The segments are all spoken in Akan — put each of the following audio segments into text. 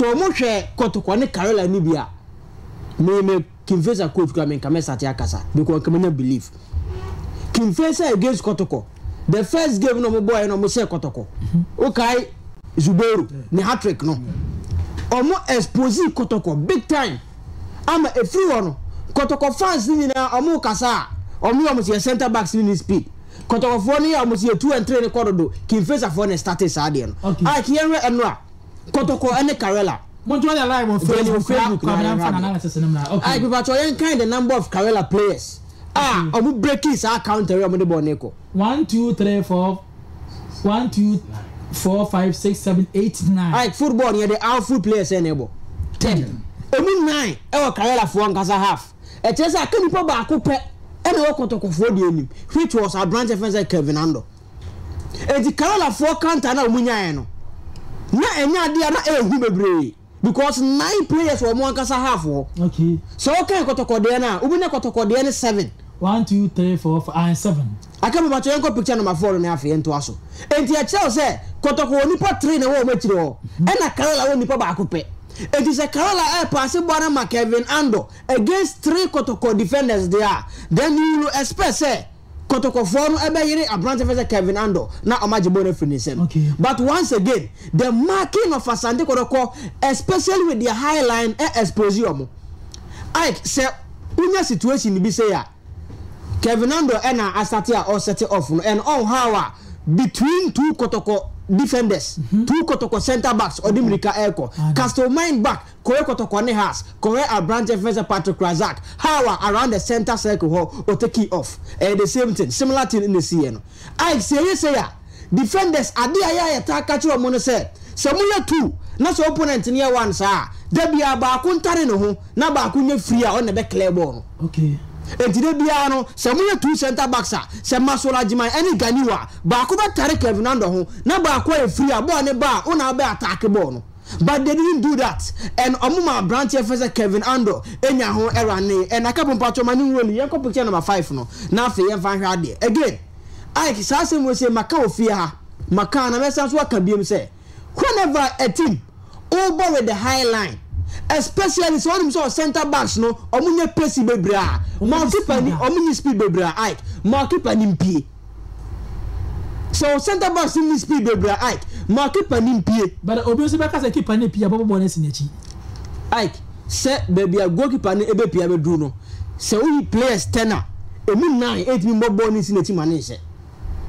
so mo hwe Kotoko ne Karela ni bia me Kimfesa coach kwa men kamesa tia kasa because kamenya believe Kimfesa against Kotoko the first game no mo boy no mo say Kotoko okay Zubero ne hat-trick no omo expose Kotoko big time ama a free one Kotoko fans ni na omo kasa omo say center backs ni speed Kotoko for ni omo say 2 and 3 ne kododo Kimfesa for ne started saade no I hear enra Kotoko and Karela Montreal live on Facebook analysis okay I people try kind the number of Karela players omo breaking sa counter omo de ball neko 1 2 3 4 1 2 4 5 6 7 8 9 like football here the outfield players enable 10 omo 9 e o Karela for nkasa half e chesa akanipo ba akopɛ e na Kotoko for the enim which was a branch defense Kevin Ando e di Karela for counter na omo nyae no na enya dia na ehu bebre because 9 players were more nkasa half okay so okay Kotoko there na omo na Kotoko there 7 1 2 3 4 5 7 aka me bato yenko picture number 4 na afi ento aso enti a chel say Kotoko onipa 3 na wo machire ho e na Karela onipa ba akopɛ enti say Karela pass ball na Kevin Ando against 3 Kotoko defenders there then you expect say Kotoko for no ebe yire Abrante versus Kevin Ando na omagebo na finisem okay but once again the marking of Asante Kotoko especially with the high line expose omo Ike say unya situation bi say ya Kevin Ando and Asante or set it off and all how between 2 Kotoko defenders 2 Kotoko center backs or Dimrika Eko Castle mind back Koye Kotoko ne has Koye Abrante versus Patrick Razak how around the center circle or take it off the same thing similar thing in the CN I say ya defenders ade aya attack catch you mo say samuya 2 na so opponent near 1 sa da bia ba ko ntare no ho na ba ko nya free a on the clear ball okay entide bia no samuya 2 center backs a se masola jiman any ganiwa ba ko ba tare Kevin Ando ho na ba ko e free a ball ne ba una ba attack ball no but they didn't do that and omuma branch versus Kevin Ando enya ho erane and akapo mpacho mani woli yanko picture number 5 no na afi yen fan hwa de again I say we say maka ofia ha maka na mesa so aka biem say whenever a team over with the high line especially so them so center backs no omunye pesi bebra goalkeeper ni omunye speed bebra Ike goalkeeper ni mpie so center backs ni speed bebra Ike goalkeeper ni mpie but obioso baka say keeper ni pia bobo na sinechi Ike say baby a goalkeeper ni ebe pia be dru no say we players 10 emu 9 8 mi bobo ni sinechi manage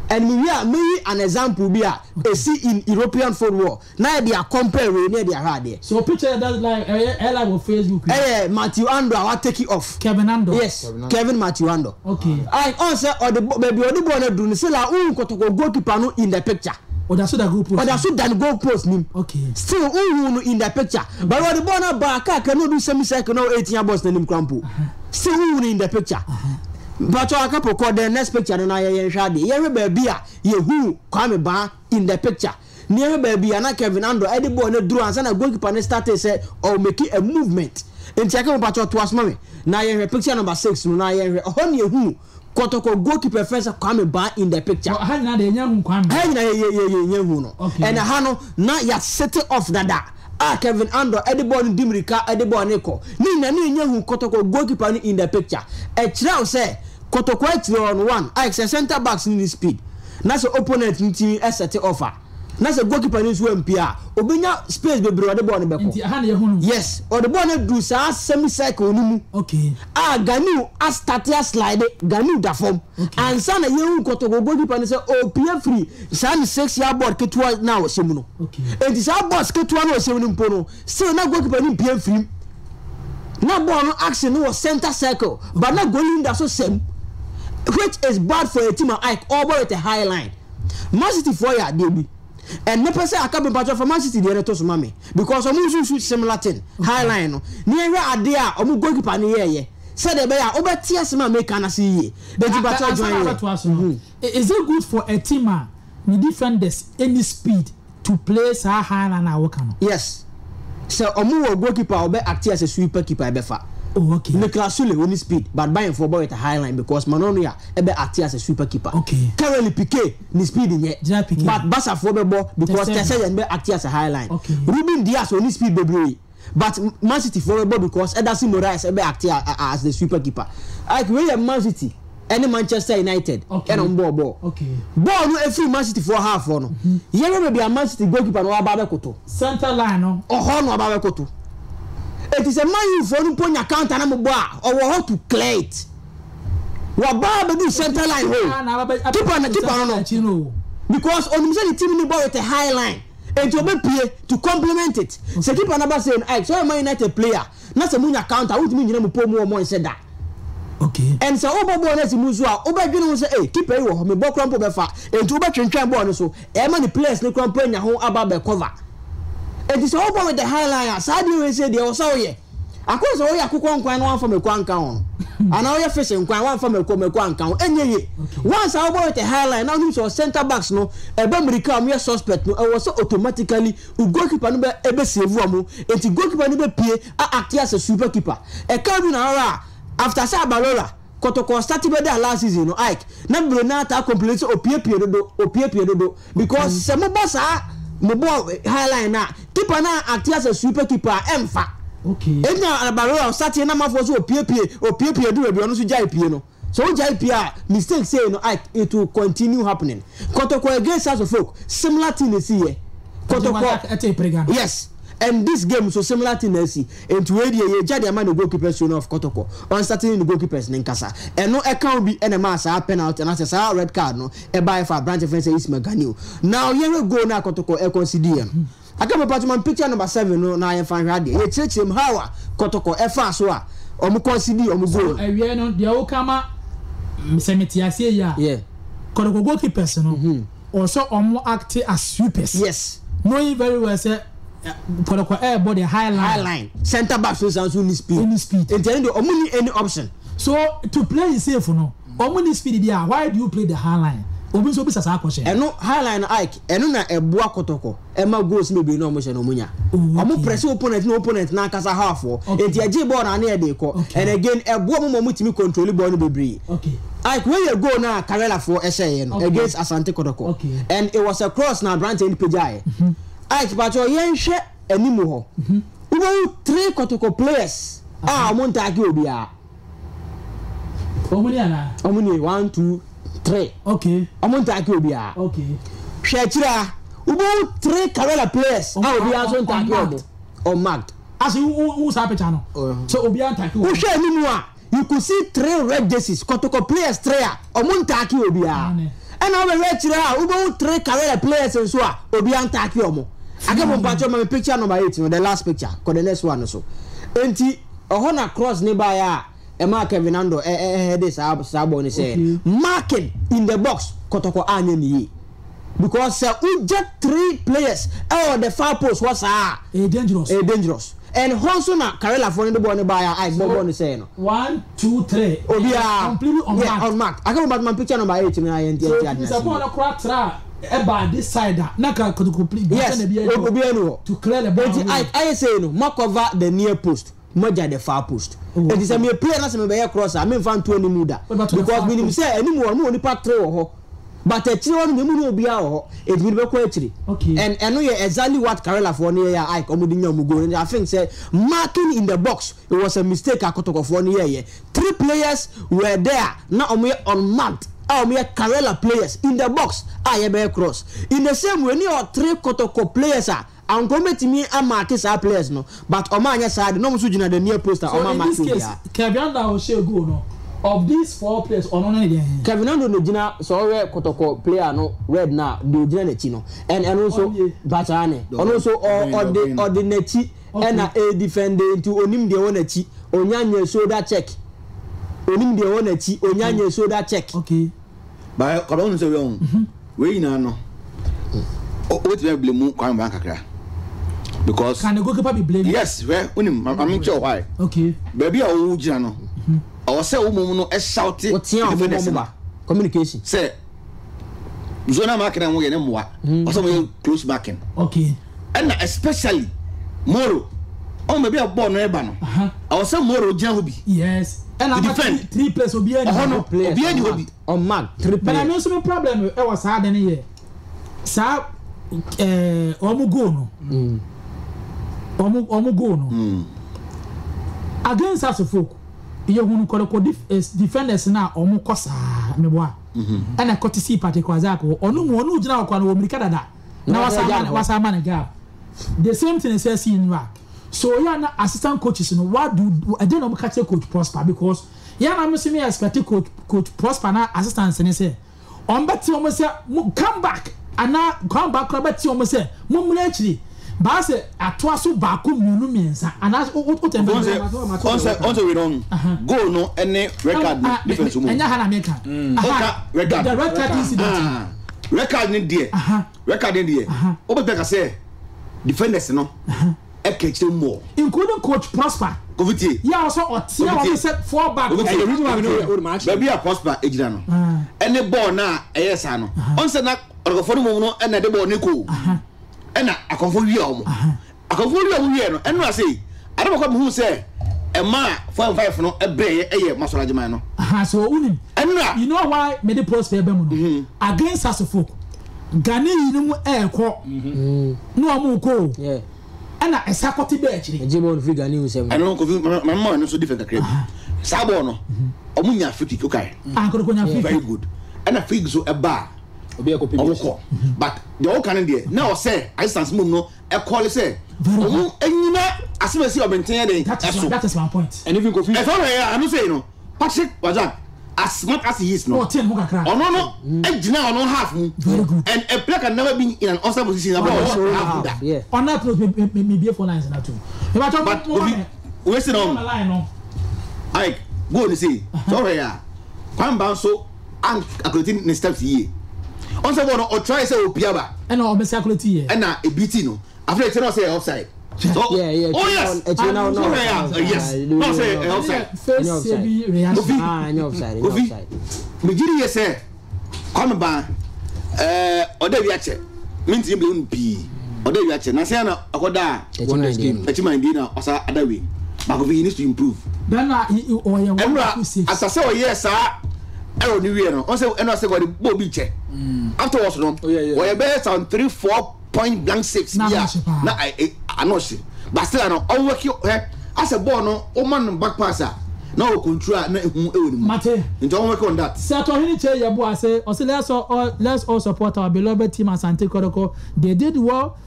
and me an example be a see in European football now they are compare we near their hard there so picture that like live on Facebook Matthew Ando I take it off Kevin Ando yes Kevin Matthew Ando okay I also or the baby or the boy do ni say la Kotoko goalkeeper no in the picture or that's the goal post or that's the goal post nim okay still no in the picture but what the boy na back can no do semi circle no 18 balls na nim crampo still in the picture but I couple call the next picture na ye hwade ye baby a ye hu kwame ba in the picture near baby na Kevin Ando e the ball na duru ansa na goalkeeper na start say or make a movement in check up to as mommy na ye picture number 6 na ye on ye hu Kotoko goalkeeper first kwame ba in the picture ha na de nya hu kwame ha na ye hu no and ha no na ya set off dada Kevin Ando e the ball Dimrika e the ball neko ni na ni nya hu Kotoko goalkeeper in the picture e kira say Kotoko on 1 I say center backs in speed na so opponent team set offer na so goalkeeper ni so mpia obenya space bebre o de ball ne beko yes or the ball na do sa semi cycle ni mu okay Ganu a start ya slide Ganu da form and sana ye hu Kotoko goalkeeper ni say opia free san 6 ya ball ketwa na o semu no okay and this boss ketwa na o semu ni mpo no still na goalkeeper ni pia free na ball no action no center circle but na goalie da so same which is bad for a team like over with a high line. Man City for ya debi. And no person akabe patch for Man City dey to so mame because omu shoot similar thing high line no. Near ade a omu goalkeeper ne ye. Said the bear obeti asema make na see ye. The battle join. Is it good for a team the defenders any speed to place high line na work no? Yes. So omu goalkeeper obe act as a sweeper keeper befa. Oh, okay. Nicolas Sule only speed, but buying for boy with a high line because Manonia ebe act as a sweeper keeper. Okay. Karela Piqué ni speed in yet. But Bassa for ball because Tessé be act as a high line. Okay. Ruben Diaz only speed baby. But Man City for ball because Ederson Moraes ebe act as the sweeper keeper. Like we Man City and Manchester United and on ball. Okay. Ball no every Man City for half for no. Here be a Man City goalkeeper no ababe koto. Center line no. Oh no ababe koto. It is a man you for no point account and I'm or how to clear it. Wababa do center line hole. Keep on no. Because on the team in the ball with a high line and to be to complement it. So keep on about saying, I saw a Man United player. Not a moon account. I would mean you put more said that. Okay. And so over bonus Musua, over you say, hey, keep a me book crumple befa, and to bet train bonus so. Many players no crumple in your home about the cover. It is over with the highlight. Sadly, we say they also here. I cause all your cook one from a quan count. And all your fishing one from a quan count. And ye, once I over with the highlight, now you saw center backs no, a bumble come your suspect no, I was so automatically who goalkeeper number ever save room, and to goalkeeper number pay act as a super keeper. A cabin hour after Sabalola. Kotoko started better last season, no Ike. Number not complete or peer because some of us are. Mobo highline na keeper na act as a super keeper emfa. Okay. Enya Alabaro starting na mafo so opie do e bi onu so jai pie no. So jai pie mistake say no it will continue happening. Kotoko against us of folk similar thing is here. Kotoko yes. And this game so similar to Nessie and to where you judge the man the goalkeepers show of Kotoko on starting the goalkeepers in Nkasa and no account be any mass penalty and as a red card no a buy for branch offense is Maganu. Now you go now Kotoko a consider. I come about my picture number 7 no now I find ready. You check him how Kotoko a fast so or mu consider or mu go. We no the Okama Semetiasia yeah. Kotoko goalkeepers no also act as sweepers. Yes. Knowing very well say Kotoko air body high line. Center back so need speed. Any speed. And then only any option. So to play safe no. Only speed there. Why do you play the high line? Obi so be sasa question. And no high line Ike. And no na eboa Kotoko. E ma goals maybe no motion no munya. Omo press opponent na kasa half for. And the J ball na e dey ko. And again eboa mo mutimi control ball no bebre. Okay. Ike when you go now Karela for SAN against Asante Kotoko. Okay. And it was a cross na branch in pejai. Ike but your yen hwe animu ho. We want 3 Kotoko players. Omo ntaki obi a. Omuni ana. Omuni 1 2 3. Okay. Omo ntaki obi a. Okay. Shechira. We want 3 Karela players. Obi a so ntaki obi. Unmarked. As who's happy channel. So obi a ntaki obi. Who share animu a? You could see 3 red jerseys. Kotoko players 3 a. Omo ntaki obi a. And now we shechira. We want 3 Karela players and so a. Obi a ntaki omo. I get one my picture number 8, the last picture, cause the next one also. Enti ohona cross nearby a mark Kevinando this Saboni say marking in the box Kotoko anye because we get 3 players the far post was dangerous. And also na Karela for the ball nearby I Boboni say no. 1 2 3. Obia completely unmarked. I come about my picture number 8 na enti. So it's upon a crack about this side na could complete to clear the ball. I say no mark over the near post moja the far post. It is a mere player na se be cross I mean fan to any muda because we say any more no pack 3 ho but a chiri one mu no bia ho it will be quite chiri. Okay. And no exactly what Karela for near I comedy nyam go and I think say marking in the box it was a mistake Kotoko for near 3 players were there now unmarked. Karela players in the box I cross in the same way near 3 Kotoko players are and come to me and market our players no but Omanya side no much the near poster so in this case Kevinando will share go no of these 4 players on Kevinando no jina so we Kotoko player no red na the jina chino and also Bachane and also or the nechi and a defender to onim de one echi onyanye shoulder check onim de one echi onyanye shoulder check. Okay. By Colon say we no what we blame Kwan Bank kakra because can the goalkeeper be blamed? Yes, well I'm sure why. Okay. Baby o jina no I say wo no e shout communication say zona marking am we ne moa also we close marking. Okay. And especially Moro Oh, maybe a born no eba no. I was some more ogyina ho bi. Yes. And I'm defend 3 players obi any. Obi any ho bi. On mark 3 players. But I mean some problem e was hard any year. Sa omu go no. Omu go no. Against us folk. You hunu Kotoko defenders na omu kosa me boa. And I got to see Patrick Kwazako. Onu gyina okwa no America dada. Na wasa man gap. The same thing is says in Iraq. So yeah, na assistant coaches, you know, what do I don't know catch Coach Prosper because yeah, I'm assuming I expect Coach Prosper na assistants and say on beti almost say come back and now come back beti almost say mum actually but say atwaso baako mienu miensa and as on we don't go no any record difference mo enya ha na meka record the record incident record ni there obeka say defenders no e catch more including Coach Prosper Goviti yeah also otia said 4 back the reason why we know baby a Prosper ejira no any ball na eyesa no on say na orgofo no no na de ball ni ko na akonfo wi omo akonfo wi omo wi no eno ase ade bako hu say e ma 4-5 no e breye eye masola jiman no so unim eno you know why me the Prosper be mu no against us folk Gani yinumu eko no amu ko yeah ana esakoti be akire ejebo no free Gani usem ano ko mama no so different akire sabo no omunya free kick okay Kotoko nya free very good ana free so e ba obi ekopi but the all can there now say assistance mum no e call say omu enyina asemasi obenten dey that is my point and even Kofi e for here I no say no Patrick Wazak as smart as he is no no ejina ono half very good and a player can never be in an outside position about half that yeah on that me be for lines na too but we sit on line no I go and say sorry ya kwan ban so and according the steps here on say no or try say opiaba and o be calculate here and na e beat no after it no say offside so yeah oh yes yes no say offside first be reaction offside me giri yes say come ban oda wi ache minti be un bi oda wi ache na say na akoda achiman di na osa adawi but we need to improve then o ye as I say oh yes ero ni wi no on say eno say go the bo bi che afterwards no we be some 3-4 point blank 6 yeah na I know she but still no all work as a ball no o man back passer na o control na ehun e mate nti on work on that say to hini che yebo ase let's all support our beloved team Asante Kotoko. They did well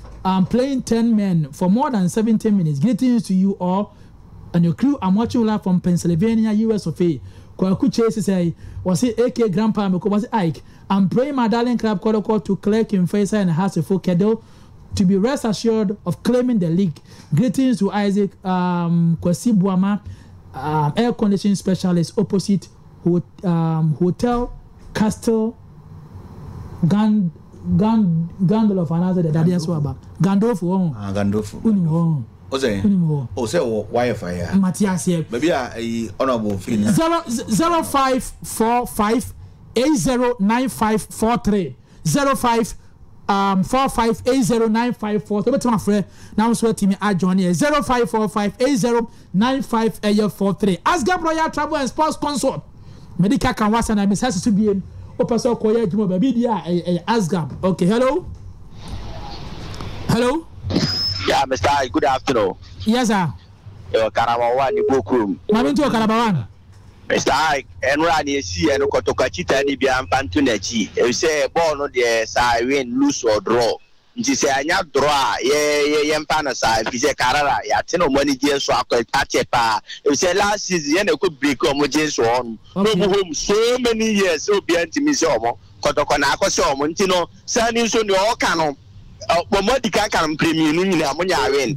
playing 10 men for more than 17 minutes. Greetings to you all and your crew. I'm watching live from Pennsylvania, US of A. Kwaku Chase say was it AK Grandpa Meko was Ike. I'm praying my darling club Kotoko to clear Kimfesa and Hasefo Kedo to be rest assured of claiming the league. Greetings to Isaac Kwesi Buama, air conditioning specialist opposite Hotel Castle Gandolf another the daddy swaba Gandolfo Gandolfo o say Wi-Fi ya Matthias here maybe a honorable feeling 0545 809543 05 45809543 but my friend now so team I join here 0545 809543 Asgard Royal Travel and Sports Consort medical can was and I miss to be Opa koye jumo baby dia Asgard. Okay, hello. Yeah, Mr. Good afternoon. Yes, sir. Yo, Karabawan, you book room. Mami to Karabawan. Mr. Ike, and run you see and Kotoko Chita ni bi ampantunechi. You say ball no there say win lose or draw. Nti say anya draw ye mpana sa if say Karela ya tino money je so akwache pa. You say last season ye na ko break omo je so on. No home so many years so be antimi say omo Kotoko na akose omo nti no sani so ni o ka no. Omo di kan premium ni nyina mo nya win.